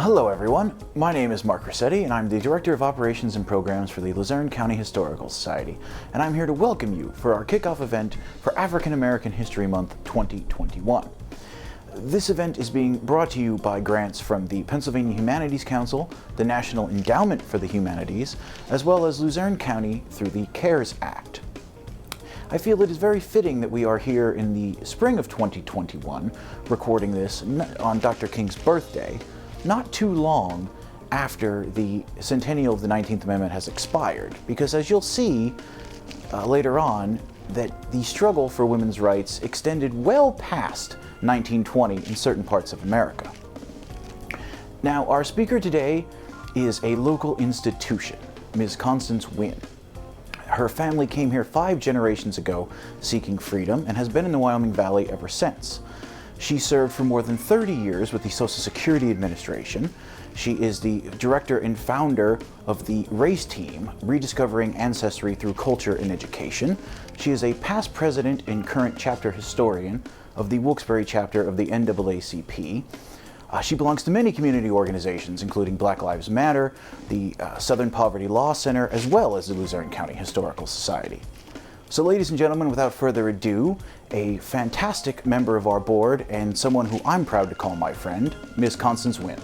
Hello everyone, my name is Mark Rossetti and I'm the Director of Operations and Programs for the Luzerne County Historical Society, and I'm here to welcome you for our kickoff event for African American History Month 2021. This event is being brought to you by grants from the Pennsylvania Humanities Council, the National Endowment for the Humanities, as well as Luzerne County through the CARES Act. I feel it is very fitting that we are here in the spring of 2021, recording this on Dr. King's birthday, not too long after the centennial of the 19th Amendment has expired, because as you'll see later on, that the struggle for women's rights extended well past 1920 in certain parts of America. Now, our speaker today is a local institution, Ms. Constance Wynn. Her family came here 5 generations ago seeking freedom and has been in the Wyoming Valley ever since. She served for more than 30 years with the Social Security Administration. She is the director and founder of the RACE team, Rediscovering Ancestry Through Culture and Education. She is a past president and current chapter historian of the Wilkes-Barre chapter of the NAACP. She belongs to many community organizations, including Black Lives Matter, the Southern Poverty Law Center, as well as the Luzerne County Historical Society. So ladies and gentlemen, without further ado, a fantastic member of our board and someone who I'm proud to call my friend, Ms. Constance Wynn.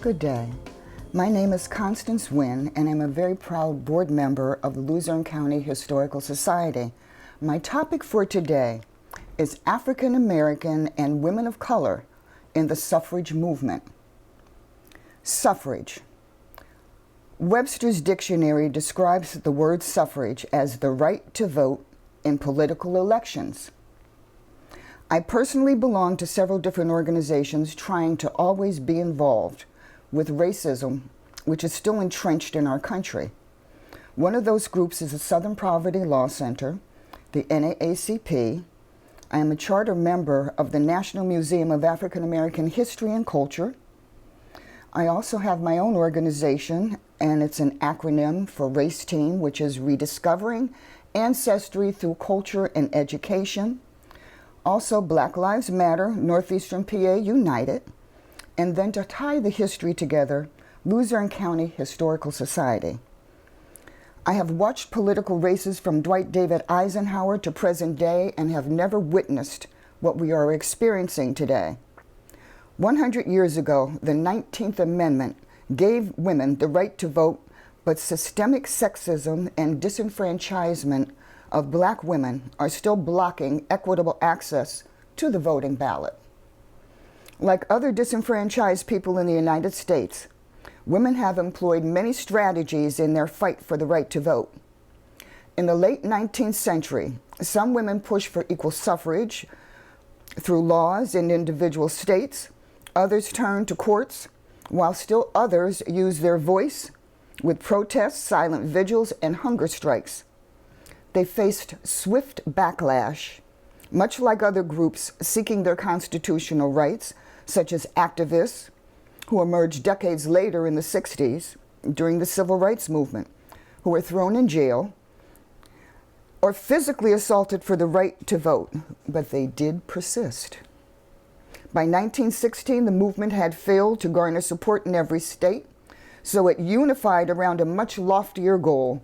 Good day. My name is Constance Wynn, and I'm a very proud board member of the Luzerne County Historical Society. My topic for today is African American and women of color in the suffrage movement. Suffrage. Webster's dictionary describes the word suffrage as the right to vote in political elections. I personally belong to several different organizations trying to always be involved with racism, which is still entrenched in our country. One of those groups is the Southern Poverty Law Center, the NAACP. I am a charter member of the National Museum of African American History and Culture. I also have my own organization, and it's an acronym for RACE team, which is Rediscovering Ancestry Through Culture and Education. Also, Black Lives Matter, Northeastern PA United. And then to tie the history together, Luzerne County Historical Society. I have watched political races from Dwight David Eisenhower to present day and have never witnessed what we are experiencing today. 100 years ago, the 19th Amendment gave women the right to vote, but systemic sexism and disenfranchisement of Black women are still blocking equitable access to the voting ballot. Like other disenfranchised people in the United States, women have employed many strategies in their fight for the right to vote. In the late 19th century, some women pushed for equal suffrage through laws in individual states. Others turned to courts, while still others used their voice with protests, silent vigils, and hunger strikes. They faced swift backlash, much like other groups seeking their constitutional rights, such as activists who emerged decades later in the 60s during the Civil Rights Movement, who were thrown in jail or physically assaulted for the right to vote, but they did persist. By 1916, the movement had failed to garner support in every state, so it unified around a much loftier goal,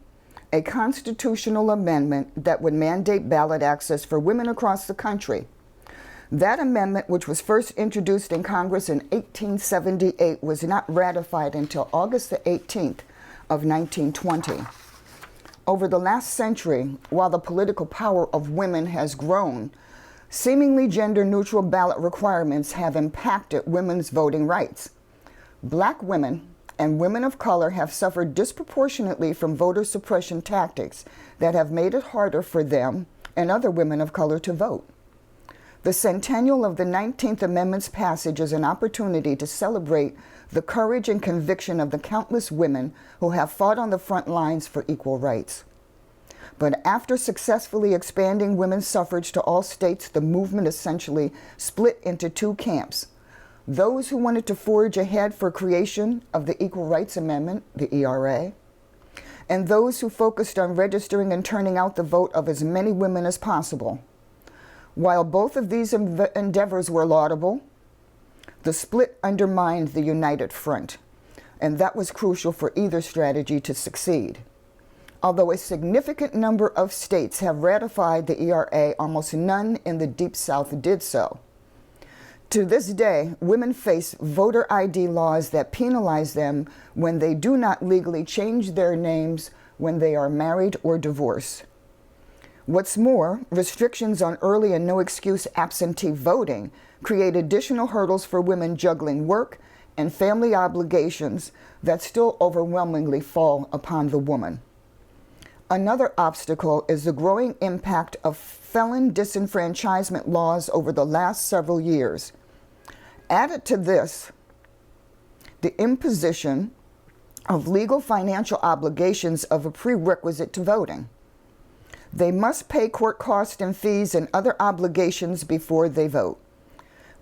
a constitutional amendment that would mandate ballot access for women across the country. That amendment, which was first introduced in Congress in 1878, was not ratified until August the 18th of 1920. Over the last century, while the political power of women has grown, seemingly gender-neutral ballot requirements have impacted women's voting rights. Black women and women of color have suffered disproportionately from voter suppression tactics that have made it harder for them and other women of color to vote. The centennial of the 19th Amendment's passage is an opportunity to celebrate the courage and conviction of the countless women who have fought on the front lines for equal rights. But after successfully expanding women's suffrage to all states, the movement essentially split into 2 camps. those who wanted to forge ahead for creation of the Equal Rights Amendment, the ERA, and those who focused on registering and turning out the vote of as many women as possible. While both of these endeavors were laudable, the split undermined the united front, and that was crucial for either strategy to succeed. Although a significant number of states have ratified the ERA, almost none in the Deep South did so. To this day, women face voter ID laws that penalize them when they do not legally change their names when they are married or divorced. What's more, restrictions on early and no-excuse absentee voting create additional hurdles for women juggling work and family obligations that still overwhelmingly fall upon the woman. Another obstacle is the growing impact of felon disenfranchisement laws over the last several years. Added to this, the imposition of legal financial obligations of a prerequisite to voting. They must pay court costs and fees and other obligations before they vote.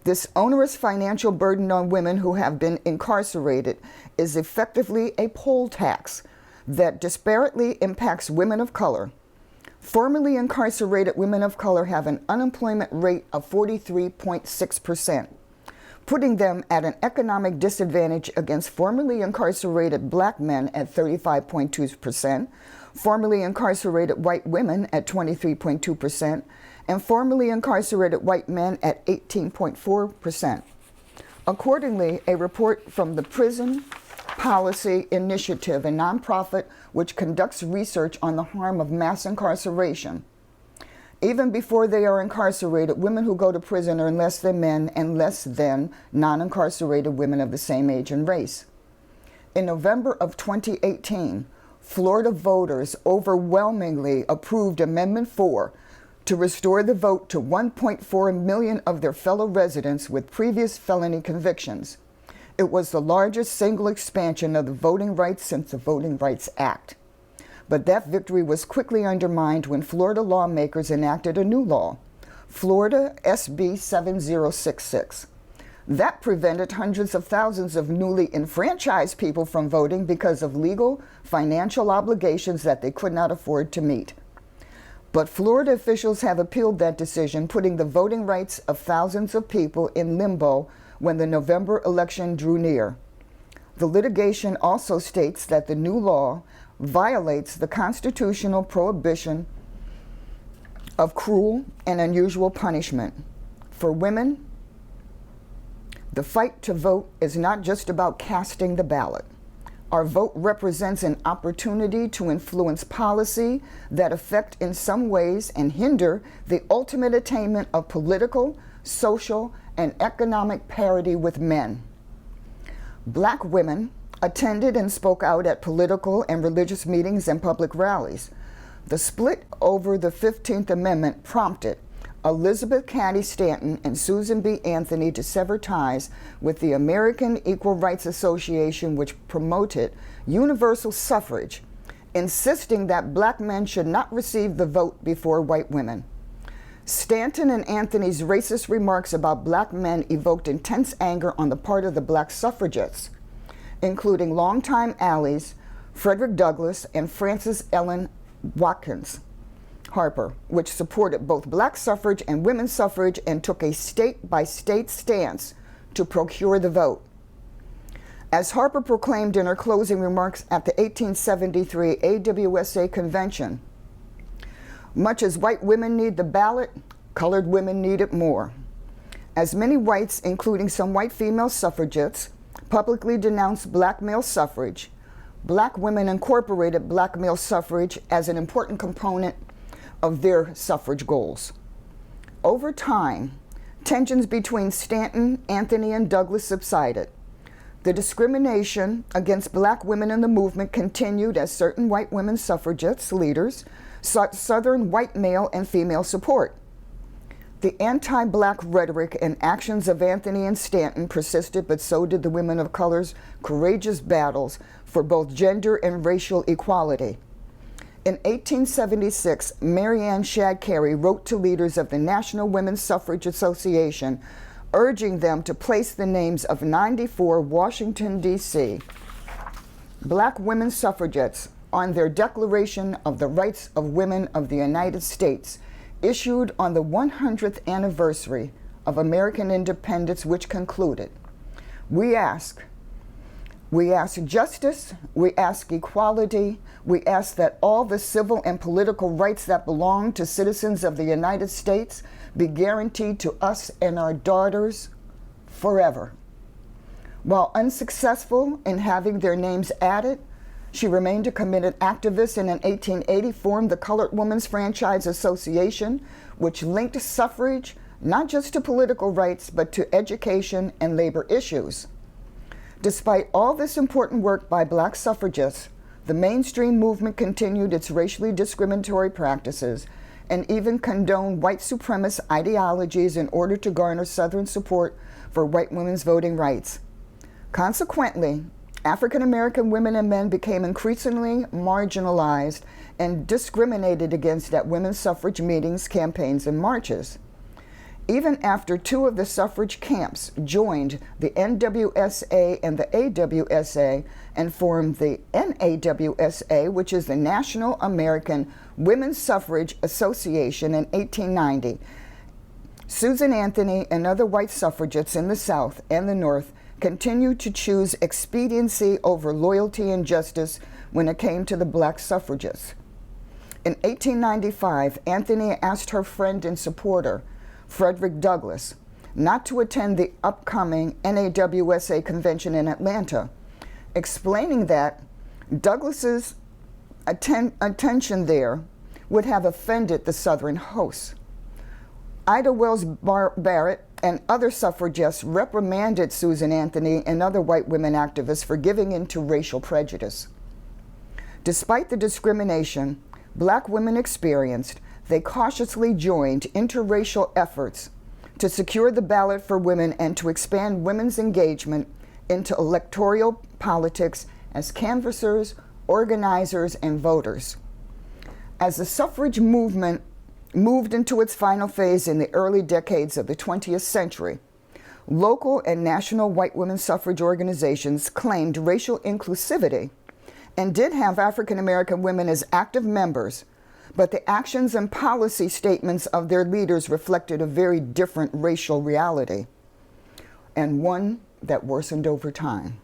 This onerous financial burden on women who have been incarcerated is effectively a poll tax that disparately impacts women of color. Formerly incarcerated women of color have an unemployment rate of 43.6%. putting them at an economic disadvantage against formerly incarcerated black men at 35.2%, formerly incarcerated white women at 23.2%, and formerly incarcerated white men at 18.4%. Accordingly, a report from the Prison Policy Initiative, a nonprofit which conducts research on the harm of mass incarceration. Even before they are incarcerated, women who go to prison are less than men and less than non-incarcerated women of the same age and race. In November of 2018, Florida voters overwhelmingly approved Amendment 4 to restore the vote to 1.4 million of their fellow residents with previous felony convictions. It was the largest single expansion of the voting rights since the Voting Rights Act. But that victory was quickly undermined when Florida lawmakers enacted a new law, Florida SB 7066. That prevented hundreds of thousands of newly enfranchised people from voting because of legal, financial obligations that they could not afford to meet. But Florida officials have appealed that decision, putting the voting rights of thousands of people in limbo when the November election drew near. The litigation also states that the new law violates the constitutional prohibition of cruel and unusual punishment. For women, the fight to vote is not just about casting the ballot. Our vote represents an opportunity to influence policy that affect in some ways and hinder the ultimate attainment of political, social, and economic parity with men. Black women attended and spoke out at political and religious meetings and public rallies. The split over the 15th Amendment prompted Elizabeth Cady Stanton and Susan B. Anthony to sever ties with the American Equal Rights Association, which promoted universal suffrage, insisting that black men should not receive the vote before white women. Stanton and Anthony's racist remarks about black men evoked intense anger on the part of the black suffragettes, including longtime allies Frederick Douglass and Frances Ellen Watkins Harper, which supported both black suffrage and women's suffrage and took a state-by-state stance to procure the vote. As Harper proclaimed in her closing remarks at the 1873 AWSA convention, much as white women need the ballot, colored women need it more. As many whites, including some white female suffragettes, publicly denounced black male suffrage, black women incorporated black male suffrage as an important component of their suffrage goals. Over time, tensions between Stanton, Anthony, and Douglass subsided. The discrimination against black women in the movement continued as certain white women suffragettes leaders sought Southern white male and female support. The anti-black rhetoric and actions of Anthony and Stanton persisted, but so did the women of color's courageous battles for both gender and racial equality. In 1876, Mary Ann Shadd Cary wrote to leaders of the National Women's Suffrage Association, urging them to place the names of 94 Washington, D.C. Black women suffragettes on their Declaration of the Rights of Women of the United States, issued on the 100th anniversary of American independence, which concluded, we ask justice, we ask equality, we ask that all the civil and political rights that belong to citizens of the United States be guaranteed to us and our daughters forever. While unsuccessful in having their names added, she remained a committed activist and in 1880 formed the Colored Women's Franchise Association, which linked suffrage not just to political rights, but to education and labor issues. Despite all this important work by Black suffragists, the mainstream movement continued its racially discriminatory practices and even condoned white supremacist ideologies in order to garner Southern support for white women's voting rights. Consequently, African American women and men became increasingly marginalized and discriminated against at women's suffrage meetings, campaigns, and marches. Even after two of the suffrage camps joined the NWSA and the AWSA and formed the NAWSA, which is the National American Women's Suffrage Association, in 1890, Susan Anthony and other white suffragettes in the South and the North continued to choose expediency over loyalty and justice when it came to the Black suffragists. In 1895, Anthony asked her friend and supporter, Frederick Douglass, not to attend the upcoming NAWSA convention in Atlanta, explaining that Douglass's attention there would have offended the Southern hosts. Ida Wells Barrett and other suffragists reprimanded Susan Anthony and other white women activists for giving in to racial prejudice. Despite the discrimination Black women experienced, they cautiously joined interracial efforts to secure the ballot for women and to expand women's engagement into electoral politics as canvassers, organizers, and voters. As the suffrage movement moved into its final phase in the early decades of the 20th century, local and national white women's suffrage organizations claimed racial inclusivity and did have African American women as active members, but the actions and policy statements of their leaders reflected a very different racial reality, and one that worsened over time.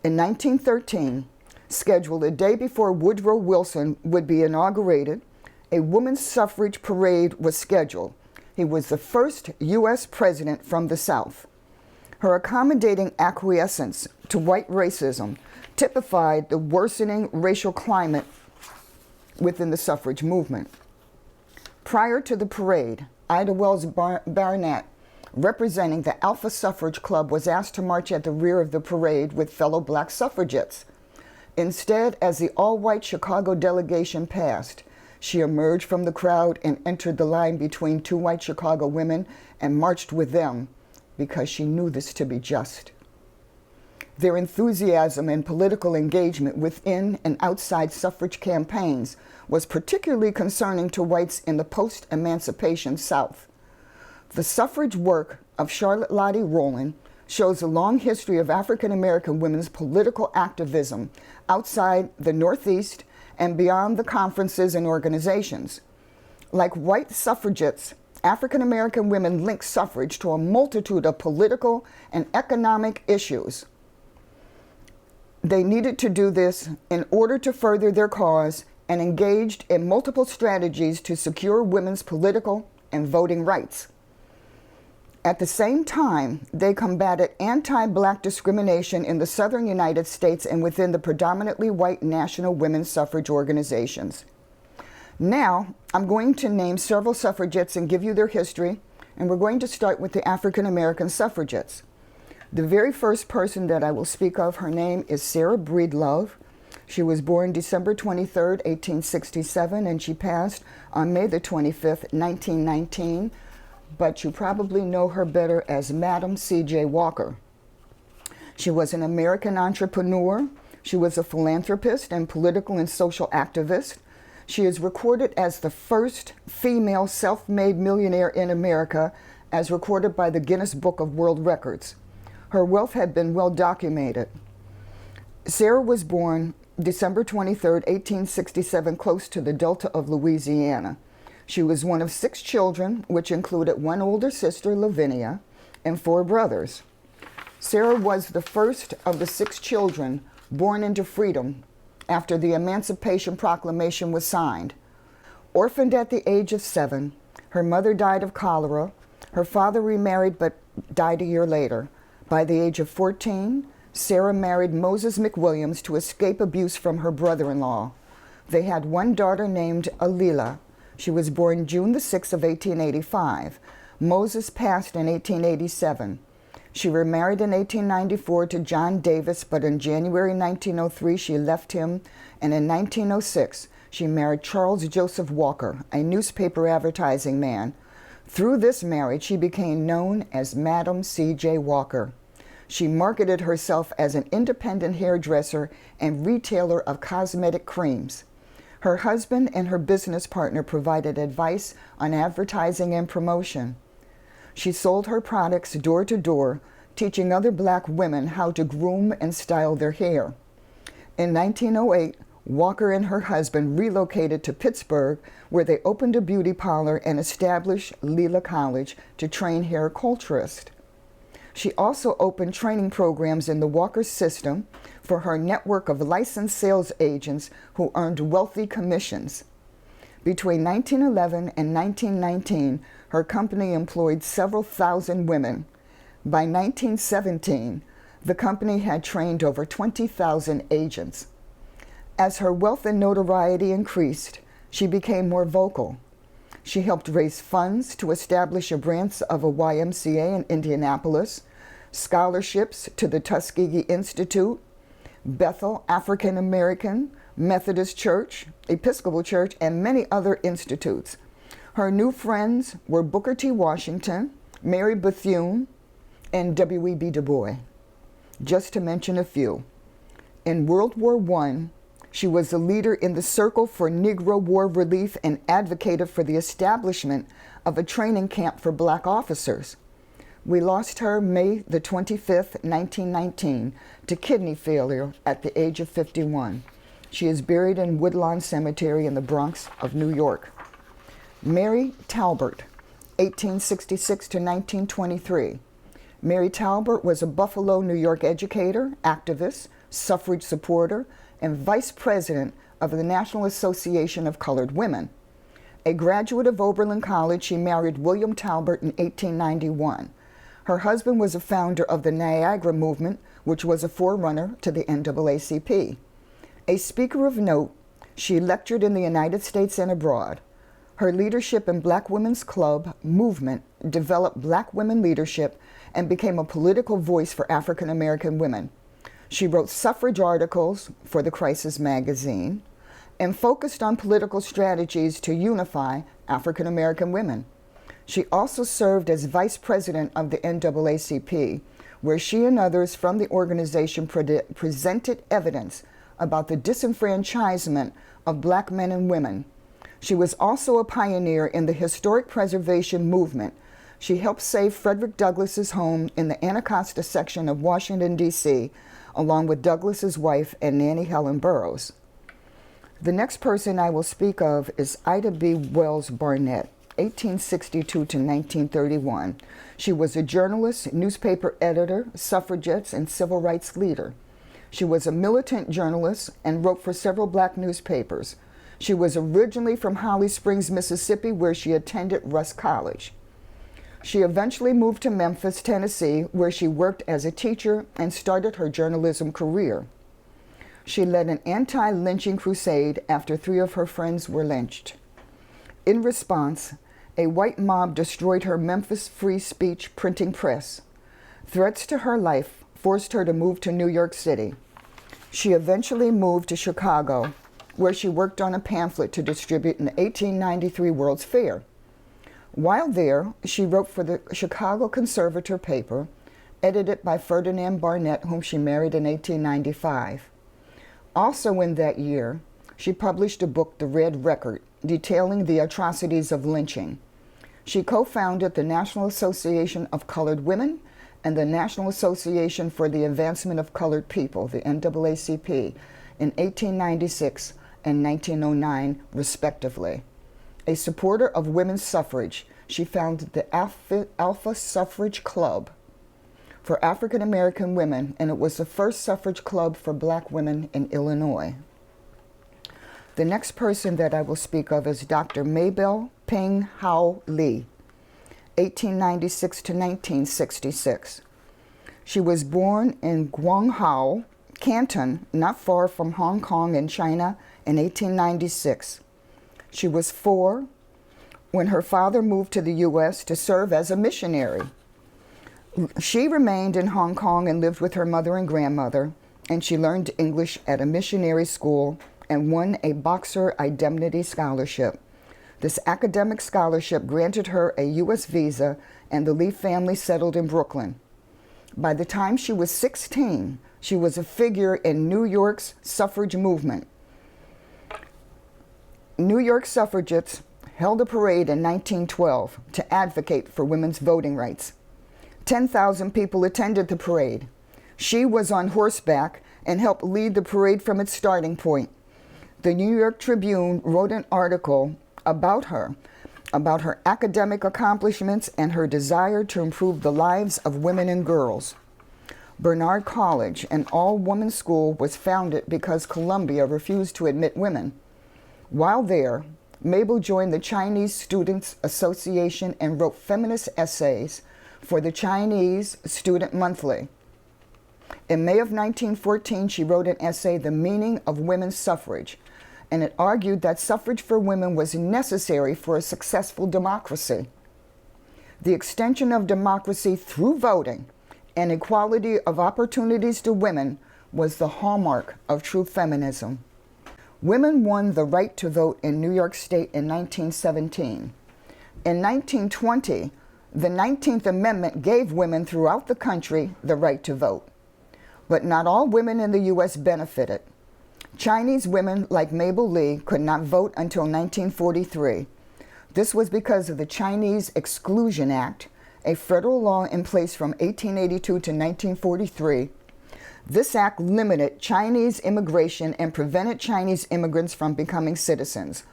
In 1913, scheduled a day before Woodrow Wilson would be inaugurated, a women's suffrage parade was scheduled. He was the first U.S. president from the South. Her accommodating acquiescence to white racism typified the worsening racial climate within the suffrage movement. Prior to the parade, Ida Wells Barnett, representing the Alpha Suffrage Club, was asked to march at the rear of the parade with fellow Black suffragettes. Instead, as the all-white Chicago delegation passed, she emerged from the crowd and entered the line between two white Chicago women and marched with them because she knew this to be just. Their enthusiasm and political engagement within and outside suffrage campaigns was particularly concerning to whites in the post-emancipation South. The suffrage work of Charlotte Lottie Rowland shows a long history of African American women's political activism outside the Northeast and beyond the conferences and organizations. Like white suffragettes, African American women linked suffrage to a multitude of political and economic issues. They needed to do this in order to further their cause and engaged in multiple strategies to secure women's political and voting rights. At the same time, they combated anti-Black discrimination in the Southern United States and within the predominantly white national women's suffrage organizations. Now, I'm going to name several suffragettes and give you their history, and we're going to start with the African American suffragettes. The very first person that I will speak of, her name is Sarah Breedlove. She was born December 23rd, 1867, and she passed on May the 25th, 1919, but you probably know her better as Madam C.J. Walker. She was an American entrepreneur. She was a philanthropist and political and social activist. She is recorded as the first female self-made millionaire in America as recorded by the Guinness Book of World Records. Her wealth had been well documented. Sarah was born December 23, 1867, close to the Delta of Louisiana. She was one of 6 children, which included one older sister, Lavinia, and 4 brothers. Sarah was the first of the 6 children born into freedom after the Emancipation Proclamation was signed. Orphaned at the age of 7, her mother died of cholera. Her father remarried but died a year later. By the age of 14, Sarah married Moses McWilliams to escape abuse from her brother-in-law. They had one daughter named Alila. She was born June the 6th of 1885. Moses passed in 1887. She remarried in 1894 to John Davis, but in January 1903 she left him, and in 1906 she married Charles Joseph Walker, a newspaper advertising man. Through this marriage, she became known as Madam C.J. Walker. She marketed herself as an independent hairdresser and retailer of cosmetic creams. Her husband and her business partner provided advice on advertising and promotion. She sold her products door to door, teaching other Black women how to groom and style their hair. In 1908, Walker and her husband relocated to Pittsburgh, where they opened a beauty parlor and established Leela College to train hair culturists. She also opened training programs in the Walker system for her network of licensed sales agents who earned wealthy commissions. Between 1911 and 1919, her company employed several thousand women. By 1917, the company had trained over 20,000 agents. As her wealth and notoriety increased, she became more vocal. She helped raise funds to establish a branch of a YMCA in Indianapolis, scholarships to the Tuskegee Institute, Bethel African American Methodist Church, Episcopal Church, and many other institutes. Her new friends were Booker T. Washington, Mary Bethune, and W.E.B. Du Bois, just to mention a few. In World War I, she was a leader in the Circle for Negro War Relief and advocated for the establishment of a training camp for Black officers. We lost her May the 25th, 1919, to kidney failure at the age of 51. She is buried in Woodlawn Cemetery in the Bronx of New York. Mary Talbert, 1866 to 1923. Mary Talbert was a Buffalo, New York educator, activist, suffrage supporter, and vice president of the National Association of Colored Women. A graduate of Oberlin College, she married William Talbert in 1891. Her husband was a founder of the Niagara Movement, which was a forerunner to the NAACP. A speaker of note, she lectured in the United States and abroad. Her leadership in Black Women's Club movement developed Black women leadership and became a political voice for African American women. She wrote suffrage articles for the Crisis magazine and focused on political strategies to unify African American women. She also served as vice president of the NAACP, where she and others from the organization presented evidence about the disenfranchisement of Black men and women. She was also a pioneer in the historic preservation movement. She helped save Frederick Douglass's home in the Anacostia section of Washington, D.C., along with Douglass's wife and Nanny Helen Burroughs. The next person I will speak of is Ida B. Wells Barnett, 1862 to 1931. She was a journalist, newspaper editor, suffragette, and civil rights leader. She was a militant journalist and wrote for several Black newspapers. She was originally from Holly Springs, Mississippi, where she attended Russ College. She eventually moved to Memphis, Tennessee, where she worked as a teacher and started her journalism career. She led an anti-lynching crusade after 3 of her friends were lynched. In response, a white mob destroyed her Memphis Free Speech printing press. Threats to her life forced her to move to New York City. She eventually moved to Chicago, where she worked on a pamphlet to distribute in the 1893 World's Fair. While there, she wrote for the Chicago Conservator paper, edited by Ferdinand Barnett, whom she married in 1895. Also in that year, she published a book, The Red Record, detailing the atrocities of lynching. She co-founded the National Association of Colored Women and the National Association for the Advancement of Colored People, the NAACP, in 1896 and 1909, respectively. A supporter of women's suffrage, she founded the Alpha Suffrage Club for African American women, and it was the first suffrage club for black women in Illinois. The next person that I will speak of is Dr. Mabel Ping Hao Lee, 1896 to 1966. She was born in Guangzhou, Canton, not far from Hong Kong in China, in 1896. She was 4 when her father moved to the U.S. to serve as a missionary. She remained in Hong Kong and lived with her mother and grandmother, and she learned English at a missionary school and won a Boxer Indemnity Scholarship. This academic scholarship granted her a U.S. visa, and the Lee family settled in Brooklyn. By the time she was 16, she was a figure in New York's suffrage movement. New York suffragettes held a parade in 1912 to advocate for women's voting rights. 10,000 people attended the parade. She was on horseback and helped lead the parade from its starting point. The New York Tribune wrote an article about her academic accomplishments and her desire to improve the lives of women and girls. Bernard College, an all-woman school, was founded because Columbia refused to admit women. While there, Mabel joined the Chinese Students Association and wrote feminist essays for the Chinese Student Monthly. In May of 1914, she wrote an essay, The Meaning of Women's Suffrage, and it argued that suffrage for women was necessary for a successful democracy. The extension of democracy through voting and equality of opportunities to women was the hallmark of true feminism. Women won the right to vote in New York State in 1917. In 1920, the 19th Amendment gave women throughout the country the right to vote. But not all women in the U.S. benefited. Chinese women like Mabel Lee could not vote until 1943. This was because of the Chinese Exclusion Act, a federal law in place from 1882 to 1943. This act limited Chinese immigration and prevented Chinese immigrants from becoming citizens.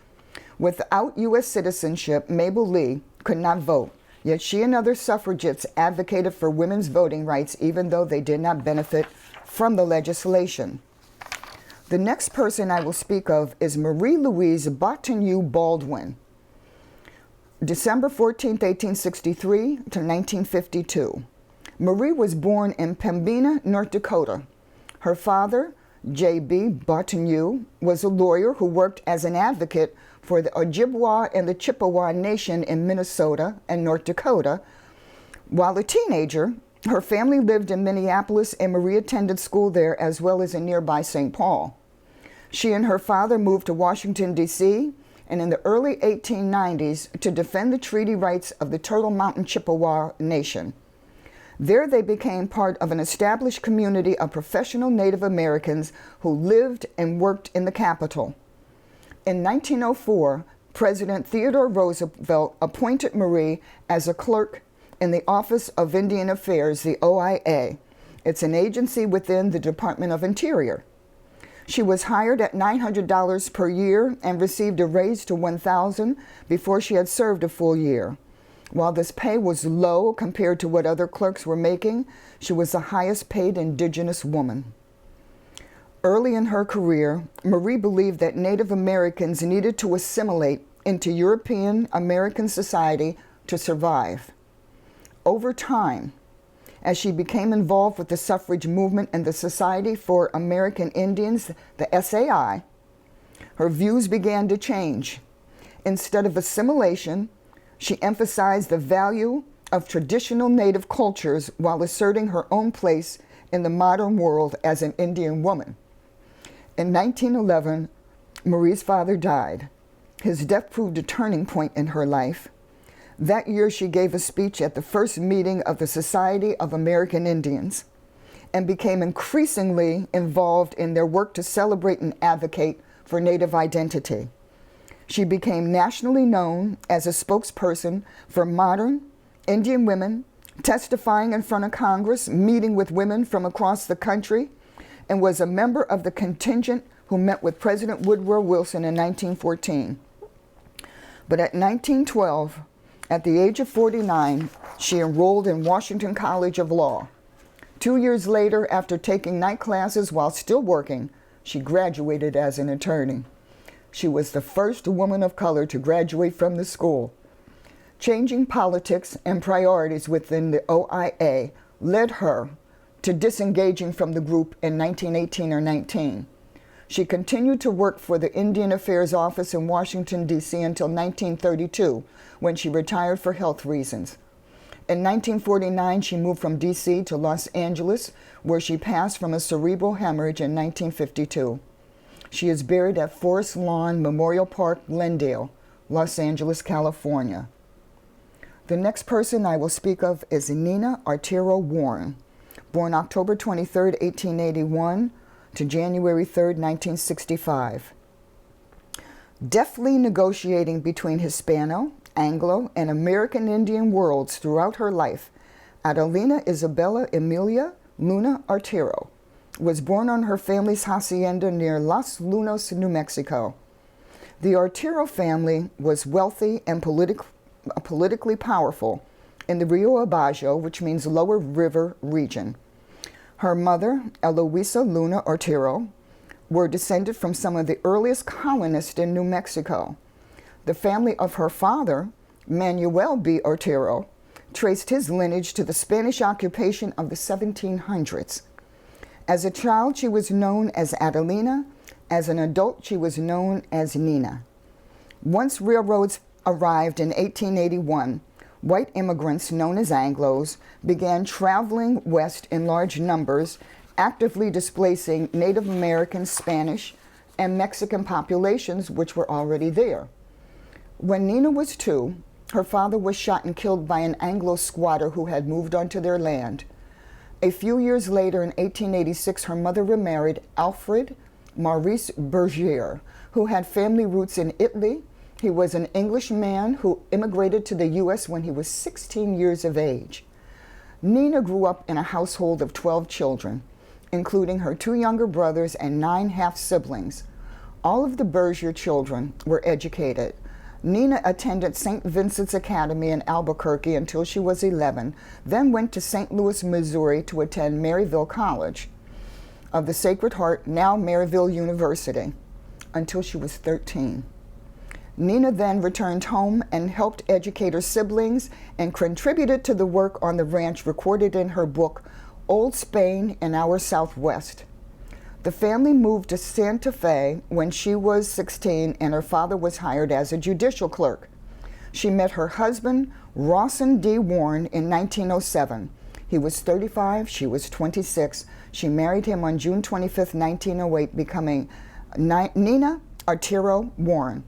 Without U.S. citizenship, Mabel Lee could not vote, yet she and other suffragettes advocated for women's voting rights even though they did not benefit from the legislation. The next person I will speak of is Marie Louise Bottignieu Baldwin, December 14, 1863 to 1952. Marie was born in Pembina, North Dakota. Her father, J.B. Bottignieu, was a lawyer who worked as an advocate for the Ojibwa and the Chippewa Nation in Minnesota and North Dakota. While a teenager, her family lived in Minneapolis, and Marie attended school there as well as in nearby St. Paul. She and her father moved to Washington, D.C., and in the early 1890s to defend the treaty rights of the Turtle Mountain Chippewa Nation. There they became part of an established community of professional Native Americans who lived and worked in the capital. In 1904, President Theodore Roosevelt appointed Marie as a clerk in the Office of Indian Affairs, the OIA. It's an agency within the Department of Interior. She was hired at $900 per year and received a raise to $1,000 before she had served a full year. While this pay was low compared to what other clerks were making, she was the highest paid indigenous woman. Early in her career, Marie believed that Native Americans needed to assimilate into European American society to survive. Over time, as she became involved with the suffrage movement and the Society for American Indians, the SAI, her views began to change. Instead of assimilation, she emphasized the value of traditional Native cultures while asserting her own place in the modern world as an Indian woman. In 1911, Marie's father died. His death proved a turning point in her life. That year, she gave a speech at the first meeting of the Society of American Indians and became increasingly involved in their work to celebrate and advocate for Native identity. She became nationally known as a spokesperson for modern Indian women, testifying in front of Congress, meeting with women from across the country, and was a member of the contingent who met with President Woodrow Wilson in 1914. But at 1912, at the age of 49, she enrolled in Washington College of Law. 2 years later, after taking night classes while still working, she graduated as an attorney. She was the first woman of color to graduate from the school. Changing politics and priorities within the OIA led her to disengaging from the group in 1918 or 19. She continued to work for the Indian Affairs Office in Washington, D.C. until 1932, when she retired for health reasons. In 1949, she moved from D.C. to Los Angeles, where she passed from a cerebral hemorrhage in 1952. She is buried at Forest Lawn Memorial Park, Glendale, Los Angeles, California. The next person I will speak of is Nina Artero Warren, born October 23, 1881 to January 3, 1965. Deftly negotiating between Hispano, Anglo, and American Indian worlds throughout her life, Adelina Isabella Emilia Luna Artero was born on her family's hacienda near Los Lunos, New Mexico. The Artero family was wealthy and politically powerful in the Rio Abajo, which means lower river region. Her mother, Eloisa Luna Artero, were descended from some of the earliest colonists in New Mexico. The family of her father, Manuel B. Artero, traced his lineage to the Spanish occupation of the 1700s. As a child, she was known as Adelina. As an adult, she was known as Nina. Once railroads arrived in 1881, white immigrants known as Anglos began traveling west in large numbers, actively displacing Native American, Spanish, and Mexican populations which were already there. When Nina was 2, her father was shot and killed by an Anglo squatter who had moved onto their land. A few years later, in 1886, her mother remarried Alfred Maurice Bergier, who had family roots in Italy. He was an Englishman who immigrated to the U.S. when he was 16 years of age. Nina grew up in a household of 12 children, including her 2 younger brothers and 9 half-siblings. All of the Bergier children were educated. Nina attended St. Vincent's Academy in Albuquerque until she was 11, then went to St. Louis, Missouri to attend Maryville College of the Sacred Heart, now Maryville University, until she was 13. Nina then returned home and helped educate her siblings and contributed to the work on the ranch recorded in her book, Old Spain and Our Southwest. The family moved to Santa Fe when she was 16 and her father was hired as a judicial clerk. She met her husband, Rawson D. Warren, in 1907. He was 35, she was 26. She married him on June 25, 1908, becoming Nina Artero Warren.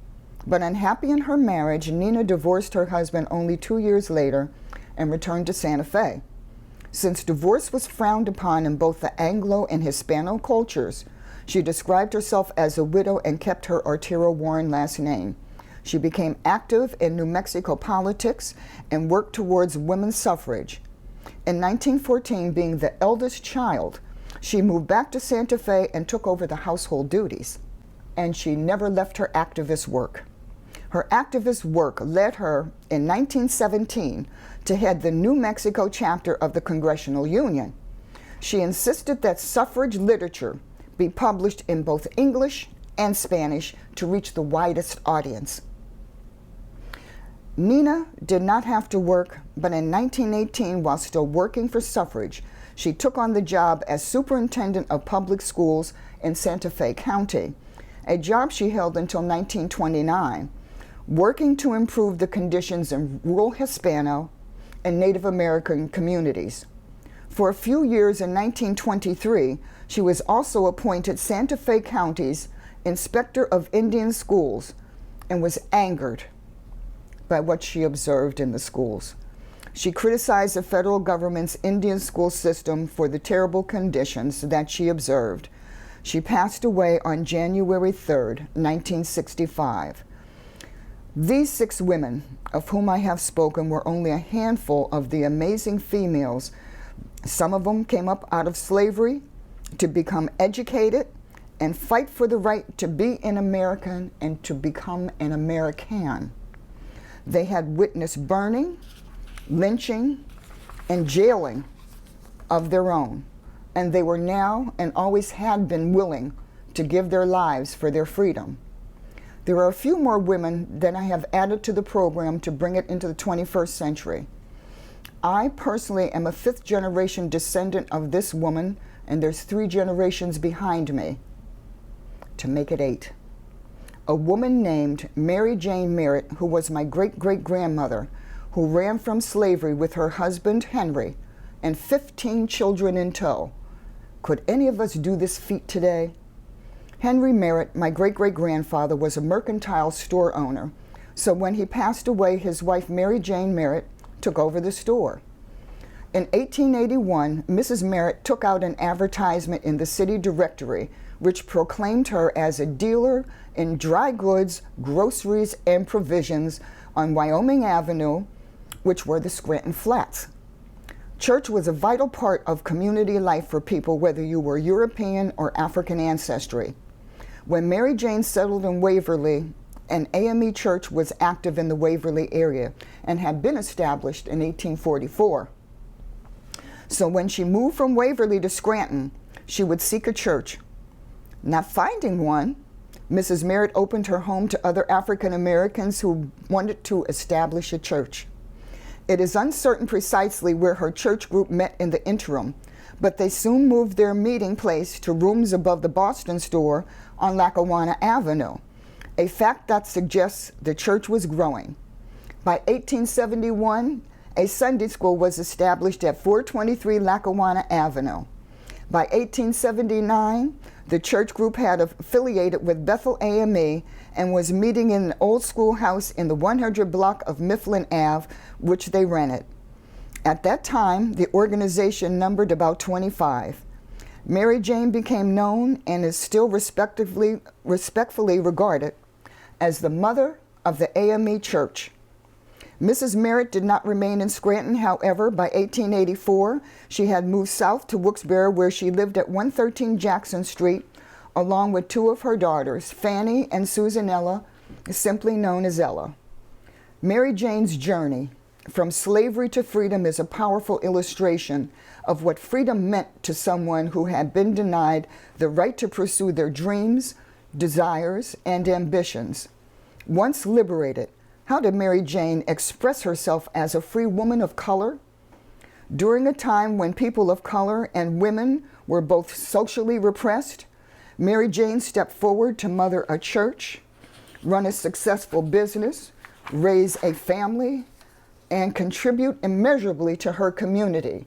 But unhappy in her marriage, Nina divorced her husband only 2 years later and returned to Santa Fe. Since divorce was frowned upon in both the Anglo and Hispano cultures, she described herself as a widow and kept her Artero Warren last name. She became active in New Mexico politics and worked towards women's suffrage. In 1914, being the eldest child, she moved back to Santa Fe and took over the household duties. And she never left her activist work. Her activist work led her, in 1917, to head the New Mexico chapter of the Congressional Union. She insisted that suffrage literature be published in both English and Spanish to reach the widest audience. Nina did not have to work, but in 1918, while still working for suffrage, she took on the job as superintendent of public schools in Santa Fe County, a job she held until 1929, working to improve the conditions in rural Hispano and Native American communities. For a few years in 1923, she was also appointed Santa Fe County's Inspector of Indian Schools and was angered by what she observed in the schools. She criticized the federal government's Indian school system for the terrible conditions that she observed. She passed away on January 3, 1965. These 6 women, of whom I have spoken, were only a handful of the amazing females. Some of them came up out of slavery to become educated and fight for the right to be an American and to become an American. They had witnessed burning, lynching, and jailing of their own, and they were now and always had been willing to give their lives for their freedom. There are a few more women that I have added to the program to bring it into the 21st century. I personally am a 5th generation descendant of this woman, and there's 3 generations behind me to make it 8. A woman named Mary Jane Merritt, who was my great-great-grandmother, who ran from slavery with her husband Henry and 15 children in tow. Could any of us do this feat today? Henry Merritt, my great-great-grandfather, was a mercantile store owner, so when he passed away, his wife Mary Jane Merritt took over the store. In 1881, Mrs. Merritt took out an advertisement in the city directory which proclaimed her as a dealer in dry goods, groceries, and provisions on Wyoming Avenue, which were the Scranton Flats. Church was a vital part of community life for people, whether you were European or African ancestry. When Mary Jane settled in Waverly, an AME church was active in the Waverly area and had been established in 1844. So when she moved from Waverly to Scranton, she would seek a church. Not finding one, Mrs. Merritt opened her home to other African Americans who wanted to establish a church. It is uncertain precisely where her church group met in the interim, but they soon moved their meeting place to rooms above the Boston store on Lackawanna Avenue, a fact that suggests the church was growing. By 1871, a Sunday school was established at 423 Lackawanna Avenue. By 1879, the church group had affiliated with Bethel AME and was meeting in an old schoolhouse in the 100 block of Mifflin Ave, which they rented. At that time, the organization numbered about 25. Mary Jane became known and is still respectfully regarded as the mother of the AME Church. Mrs. Merritt did not remain in Scranton, however. By 1884, she had moved south to Wilkes-Barre, where she lived at 113 Jackson Street, along with 2 of her daughters, Fanny and Susanella, simply known as Ella. Mary Jane's journey from slavery to freedom is a powerful illustration of what freedom meant to someone who had been denied the right to pursue their dreams, desires, and ambitions. Once liberated, how did Mary Jane express herself as a free woman of color? During a time when people of color and women were both socially repressed, Mary Jane stepped forward to mother a church, run a successful business, raise a family, and contribute immeasurably to her community.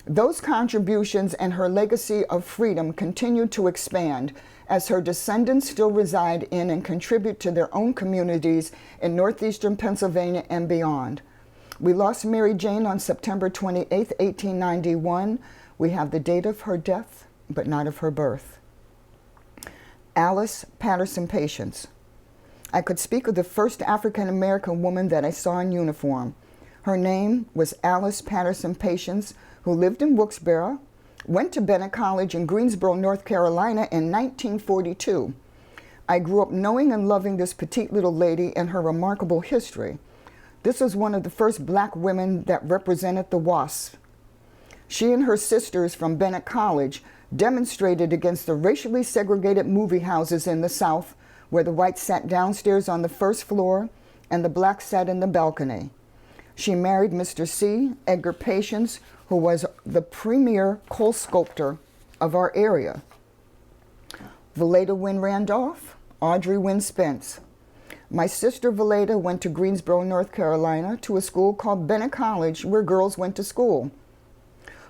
Those contributions and her legacy of freedom continue to expand as her descendants still reside in and contribute to their own communities in northeastern Pennsylvania and beyond. We lost Mary Jane on September 28, 1891. We have the date of her death, but not of her birth. Alice Patterson Patience. I could speak of the first African-American woman that I saw in uniform. Her name was Alice Patterson Patience, who lived in Wilkes-Barre, went to Bennett College in Greensboro, North Carolina in 1942. I grew up knowing and loving this petite little lady and her remarkable history. This was one of the first black women that represented the WASP. She and her sisters from Bennett College demonstrated against the racially segregated movie houses in the South, where the whites sat downstairs on the first floor and the blacks sat in the balcony. She married Mr. C. Edgar Patience, who was the premier coal sculptor of our area. Veleda Wynn Randolph, Audrey Wynn Spence. My sister Veleda went to Greensboro, North Carolina, to a school called Bennett College, where girls went to school.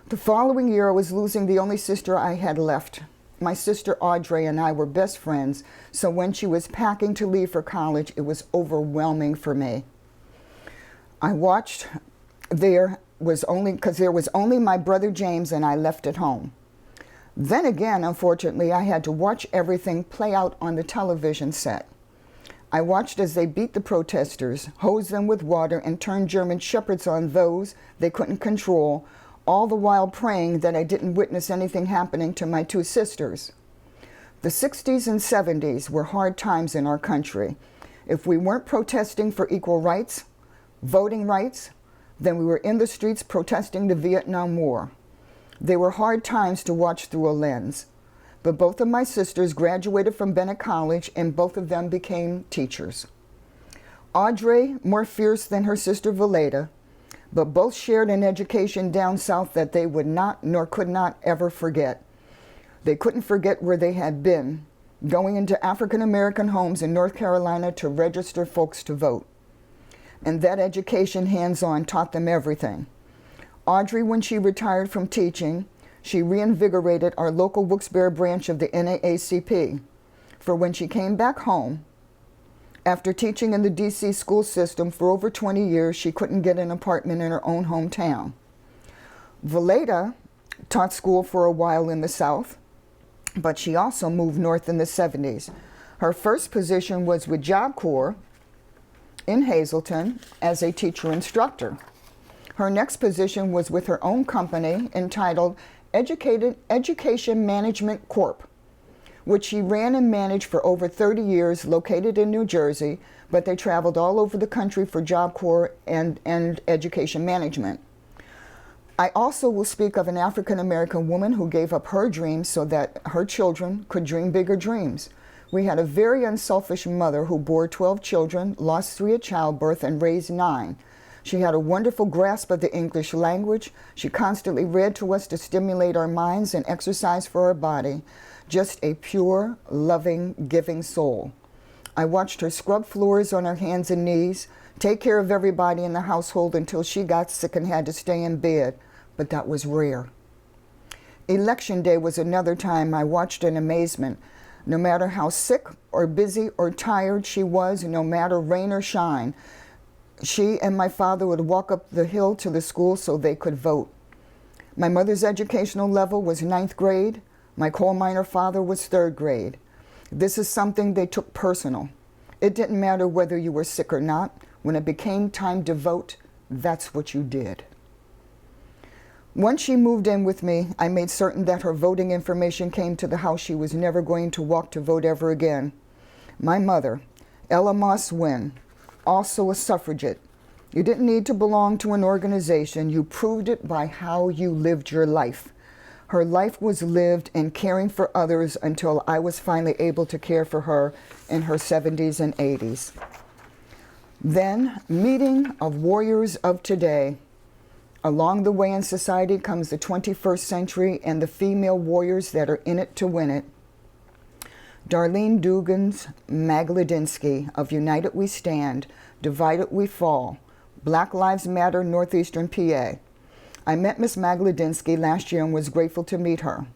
The following year, I was losing the only sister I had left. My sister Audrey and I were best friends, so when she was packing to leave for college, it was overwhelming for me. I watched because there was only my brother James and I left at home. Then again, unfortunately, I had to watch everything play out on the television set. I watched as they beat the protesters, hosed them with water, and turned German shepherds on those they couldn't control, all the while praying that I didn't witness anything happening to my two sisters. The 60s and 70s were hard times in our country. If we weren't protesting for equal rights, voting rights, then we were in the streets protesting the Vietnam War. They were hard times to watch through a lens. But both of my sisters graduated from Bennett College, and both of them became teachers. Audrey, more fierce than her sister Veleda, but both shared an education down south that they would not nor could not ever forget. They couldn't forget where they had been, going into African American homes in North Carolina to register folks to vote. And that education hands-on taught them everything. Audrey, when she retired from teaching, she reinvigorated our local Wilkes-Barre branch of the NAACP. For when she came back home, after teaching in the DC school system for over 20 years, she couldn't get an apartment in her own hometown. Veleda taught school for a while in the South, but she also moved north in the 70s. Her first position was with Job Corps in Hazleton as a teacher instructor. Her next position was with her own company entitled Education Management Corp., which she ran and managed for over 30 years, located in New Jersey, but they traveled all over the country for Job Corps and education management. I also will speak of an African American woman who gave up her dreams so that her children could dream bigger dreams. We had a very unselfish mother who bore 12 children, lost 3 at childbirth, and raised 9. She had a wonderful grasp of the English language. She constantly read to us to stimulate our minds and exercise for our body. Just a pure, loving, giving soul. I watched her scrub floors on her hands and knees, take care of everybody in the household until she got sick and had to stay in bed, but that was rare. Election day was another time I watched in amazement. No matter how sick or busy or tired she was, no matter rain or shine, she and my father would walk up the hill to the school so they could vote. My mother's educational level was 9th grade. My coal miner father was 3rd grade. This is something they took personal. It didn't matter whether you were sick or not. When it became time to vote, that's what you did. Once she moved in with me, I made certain that her voting information came to the house. She was never going to walk to vote ever again. My mother, Veleda Moss, also a suffragette. You didn't need to belong to an organization. You proved it by how you lived your life. Her life was lived in caring for others until I was finally able to care for her in her 70s and 80s. Then, meeting of warriors of today. Along the way in society comes the 21st century and the female warriors that are in it to win it. Darlene Duggins, Magladinsky of United We Stand, Divided We Fall, Black Lives Matter, Northeastern PA. I met Miss Magladinsky last year and was grateful to meet her.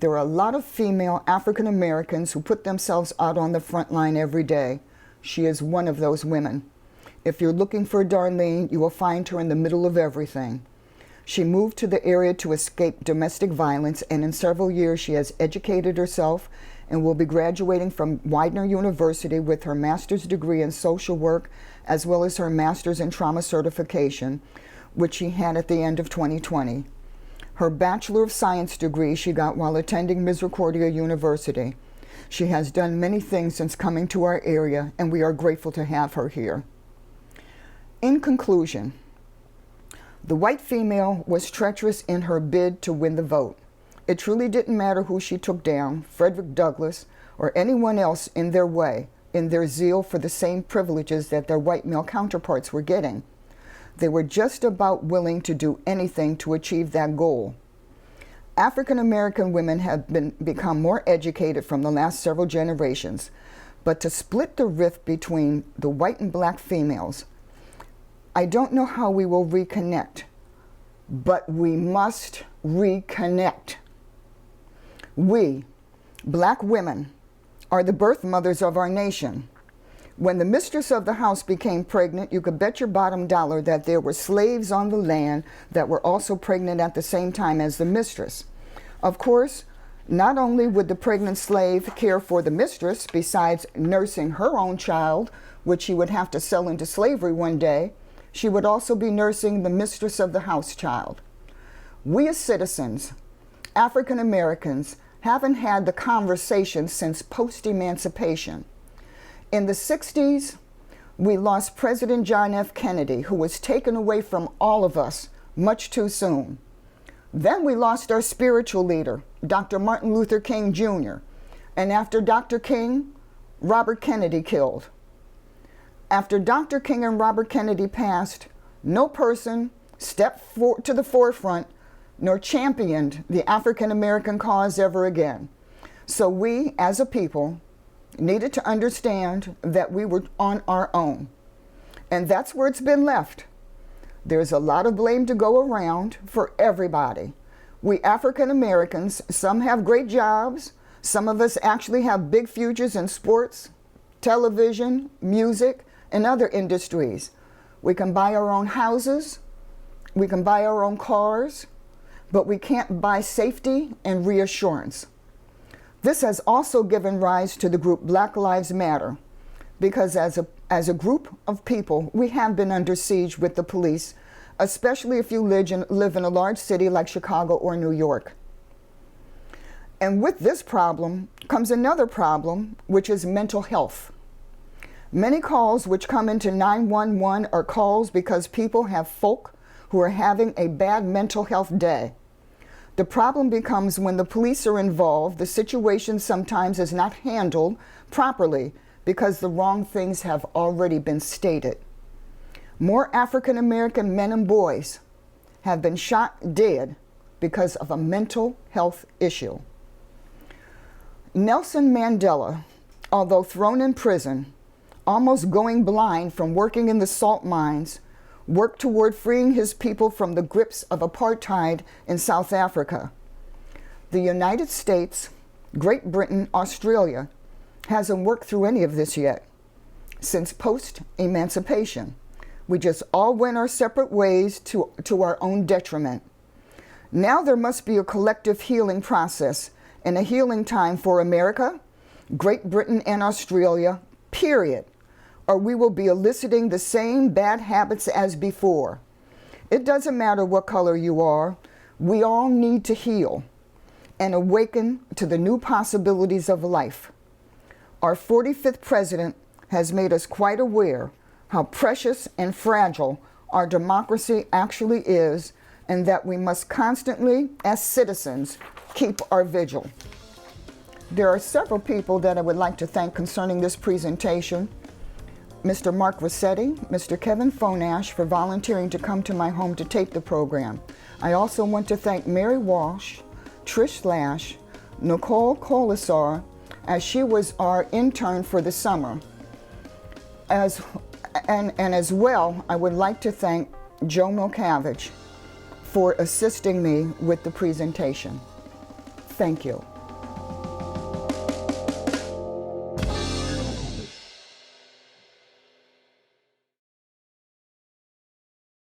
There are a lot of female African Americans who put themselves out on the front line every day. She is one of those women. If you're looking for Darlene, you will find her in the middle of everything. She moved to the area to escape domestic violence, and in several years she has educated herself and will be graduating from Widener University with her master's degree in social work, as well as her master's in trauma certification, which she had at the end of 2020. Her Bachelor of Science degree she got while attending Misericordia University. She has done many things since coming to our area, and we are grateful to have her here. In conclusion, the white female was treacherous in her bid to win the vote. It truly didn't matter who she took down, Frederick Douglass, or anyone else in their way, in their zeal for the same privileges that their white male counterparts were getting. They were just about willing to do anything to achieve that goal. African American women have become more educated from the last several generations, but to split the rift between the white and black females, I don't know how we will reconnect, but we must reconnect. We, black women, are the birth mothers of our nation. When the mistress of the house became pregnant, you could bet your bottom dollar that there were slaves on the land that were also pregnant at the same time as the mistress. Of course, Not only would the pregnant slave care for the mistress, besides nursing her own child, which she would have to sell into slavery one day, she would also be nursing the mistress of the house child. We as citizens, African Americans, haven't had the conversation since post-emancipation. In the 60s, we lost President John F. Kennedy, who was taken away from all of us much too soon. Then we lost our spiritual leader, Dr. Martin Luther King Jr., and after Dr. King, Robert Kennedy killed. After Dr. King and Robert Kennedy passed, no person stepped to the forefront nor championed the African American cause ever again. So we, as a people, needed to understand that we were on our own. And that's where it's been left. There's a lot of blame to go around for everybody. We African Americans, some have great jobs, some of us actually have big futures in sports, television, music, and other industries. We can buy our own houses, we can buy our own cars, but we can't buy safety and reassurance. This has also given rise to the group Black Lives Matter, because as a group of people, we have been under siege with the police, especially if you live in a large city like Chicago or New York. And with this problem comes another problem, which is mental health. Many calls which come into 911 are calls because people have folk who are having a bad mental health day. The problem becomes when the police are involved, the situation sometimes is not handled properly because the wrong things have already been stated. More African American men and boys have been shot dead because of a mental health issue. Nelson Mandela, although thrown in prison, almost going blind from working in the salt mines, worked toward freeing his people from the grips of apartheid in South Africa. The United States, Great Britain, Australia hasn't worked through any of this yet. Since post-emancipation, we just all went our separate ways to our own detriment. Now there must be a collective healing process and a healing time for America, Great Britain, and Australia, period, or we will be eliciting the same bad habits as before. It doesn't matter what color you are, we all need to heal and awaken to the new possibilities of life. Our 45th president has made us quite aware how precious and fragile our democracy actually is, and that we must constantly, as citizens, keep our vigil. There are several people that I would like to thank concerning this presentation. Mr. Mark Rossetti, Mr. Kevin Fonash for volunteering to come to my home to tape the program. I also want to thank Mary Walsh, Trish Slash, Nicole Colasar, as she was our intern for the summer. As well, I would like to thank Joe Milcavige for assisting me with the presentation. Thank you.